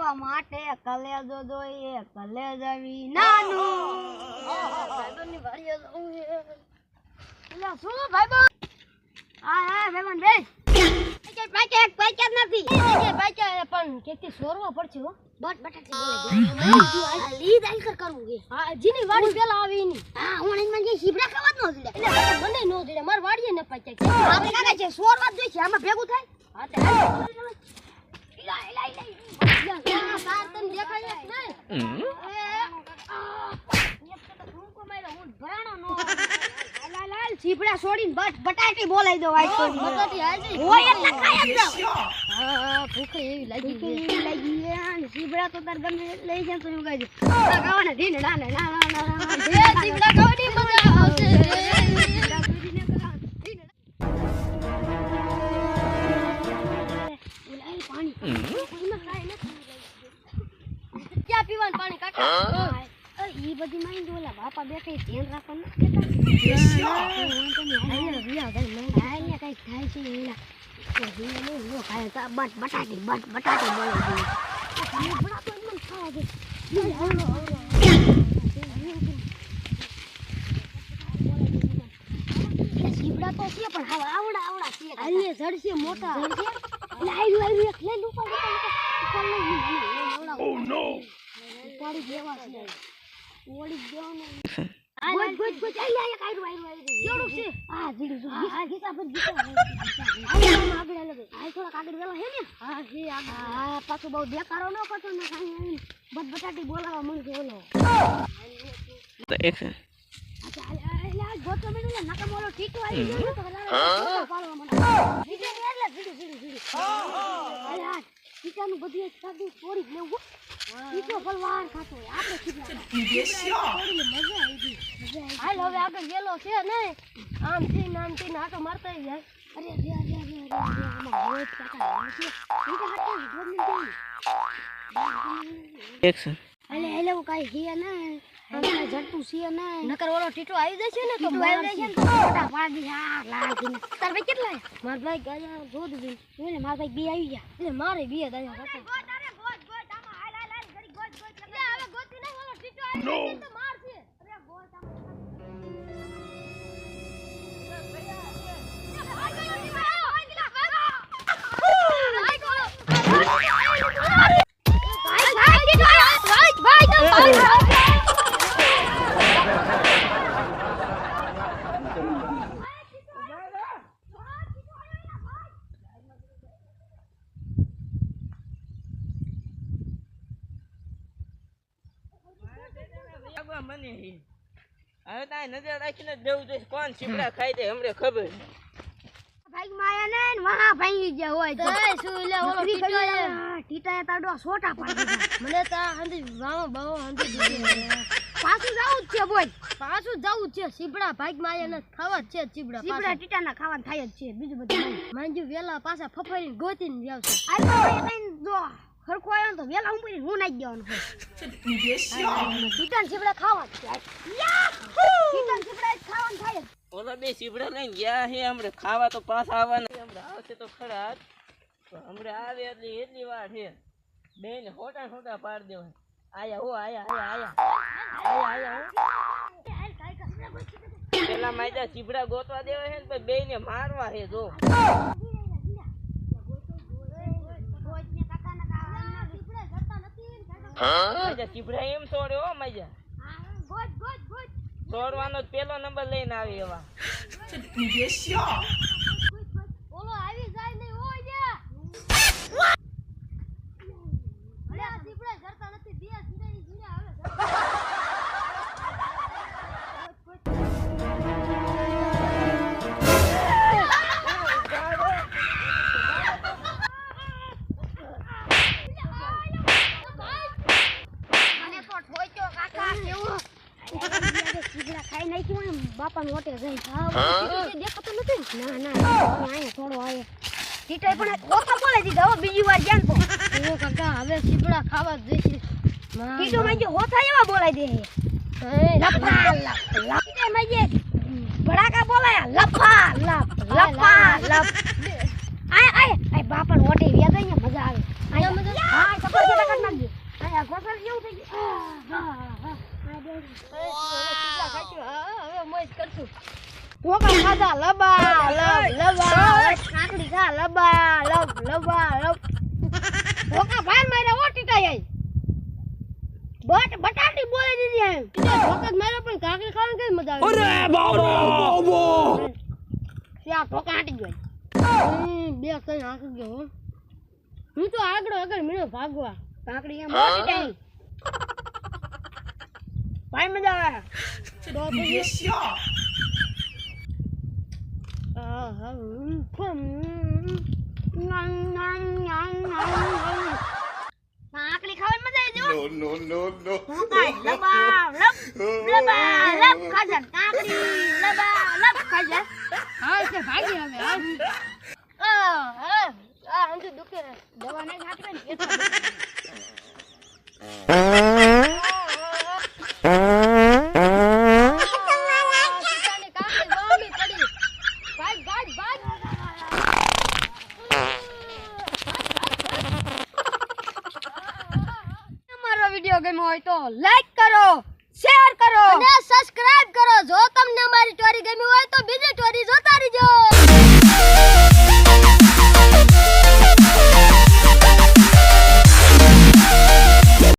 ખાવા માટે કલેજો જોઈએ કલેજો વિનાનું ભાઈબંધની વાડીએ જવું છે એટલે શું ભાઈબંધ હા ભાઈબંધ બેસ પાકે નથી પણ કેથી સોરવા પડશે હો બટ બટાટી બોલે લીડ આલકર કરવું છે હા જીની વાડી પેલા આવી ની હા હું એમાં જે સીબડા ખાવા જ નો દીડે એટલે મને નો દીડે માર વાડીએ ન પાક્યા આપણે કાકા છે સોરવા જ જોઈશે આમાં ભેગું થાય હા તે ઇલા સાર તને દેખાય નહીં લાલ સીબડા છોડીને બટાટી બોલાઈ દો આજ તો બટાટી આજી હોય એટલે ખાય જ હા ભૂખ એવી લાગી અને સીબડા તો તાર ગમે લઈ જાય તો ઉગાઈ દે ખાવાના ધીને ના સીબડા ખાવાની મજા આવશે ક્યાં પીવાનું પાણી કાકા ઈ બધી માઈન્ડ ઓલા બાપા બેઠે ધ્યાન રાખવાનું કઈ થાય છે બટાટી બોલે સીબડા તો છે પણ હવે આવડા છે અરે જડશે મોટા લાઈવ એક લેન ઉપર ઉપાડી દેવા છે ઓડી દેવાનો ગોજ આયા કાઈડું કેવું છે આ જીડું આ ગીતા પર ગીતા આગળ લગે આ થોડા કાગળ વેલા હે ને હા હે આ પાછો બહુ દેખારો ન કરતો ને કાઈ બટાટી બોલાવા મને ઓલો તો એક છે અચ્છા આ ગોતો મેને નકા મોલો ઠીકો આવી ગયો તો પાડવા મને જીડું આ ટીકાનું બધું એક સાદું છોડી જ લેવું ટીકો પલવાર ખાતો આપણે ખીધા મજા આવી હાલ હવે આગળ ગેલો છે ને આમ થી નાટો મારતા જાય અરે આમાં રોજ કાકા છે ટીકા હાટે ગોમની એક છે અલે કાઈ હે ને આમાં જડતું છે ને નકર ઓલો ટીટો આવી જશે ને તો આવી જશે ને તો મોટા પાડી હા લાગીને તાર ભાઈ કેટલા માર ભાઈ ગયા જોદ દે એટલે માર ભાઈ બે આવી ગયા એટલે મારે બે દાયા હતા ગોજ આમાં હાલ ઘડી ગોજ લે હવે ગોતી નહીં ઓલો ટીટો આવી જશે તો મારશે અરે ગોજ મને હવે તાય નજર રાખીને જવું જોઈએ કોણ સીબડા ખાઈ દે હમણે ખબર ભાઈ માયા ને વહા ભાંગી ગયા હોય તો શું લે ઓલો ટીટા તાડો સોટા પાડી મને તા હંધી વાવ બાવ હંધી પાછું જાવું જ છે બોલ પાછું જાવું છે સીબડા ભાઈ માયા ને ખાવા જ છે સીબડા ટીટા ના ખાવાનું થાય જ છે બીજું બધું માંજુ વેલા પાછા ફફરીને ગોતીને જાવ છે આ તો કઈ જો ખરખો આવ્યો તો વેલા ઉંપરી હું નાઈ દેવાનો ટીટા સીબડા ખાવા જ છે ટીટા સીબડા ખાવાનું થાય ઓલા બે સીબડા લઈને ગયા હે હમણે ખાવા તો પાછા આવવાના હમણે આવશે તો ખરા હમણે આવે એટલી વાર છે બેને હોટા પાડી દેવા આયા પેલા માયદા સીબડા ગોતવા દેવા છે ને બે ને મારવા છે જો માયદા સીબડા એમ છોડ્યો હો માયદા છોડવાનો પેલો નંબર લઈને આવી એવા બોલો આવી જાય નહીં હોય ને અરે આ દીપડા જરતા નથી બે સીધા સીધા આવે મને તો ઠોક્યો કાકા કેવું સીગડા ખાઈ નાખ્યું ને બાપા મોટે જઈ દેખાતો નથી ના અહીંયા થોડો આવે ટીટાઈ પણ ઓછા બોલે દીધા હો બીજી વાર જ્ઞાન તો કાકા હવે સીગડા ખાવા જ જઈશે ટીટો માં જે હોથા એવા બોલાઈ દે લપા ટીટાઈ માં જે ભડાકા બોલાય લપા લપ આય બાપા મોટે વ્યા જાય મજા આવે આયા મજા હા સપોર્ટ કાકા નાખજો ઢોકા ખાધા લબા લબ કાકડી ખા લબા લબ ઢોકા ભાર માર્યા ઓ ટીટાઈ બટાટી બોલી દીધી એમ ઢોકા માર્યો પણ કાકડી ખાવાની કઈ મજા આવે અરે બાબા ત્યાં ઢોકા હાટી ગયો બે કઈ હાકી ગયો હો હું તો આગળ મને ભાગવા કાકડી એમ મોટી ટાઈ ભાઈ મજા આવે કાકડી ખાવાની મજા આવી જો No. લબા લબ ખાજન કાકડી લબા લબ ખાજન હા છે ભાગી હવે આ અંજુ દુખે દવા નહીં ખાતી ને વિડિયો ગમ્યો હોય તો લાઈક કરો શેર કરો અને સબસ્ક્રાઇબ કરો જો તમને અમારી સ્ટોરી ગમી હોય તો બીજી સ્ટોરી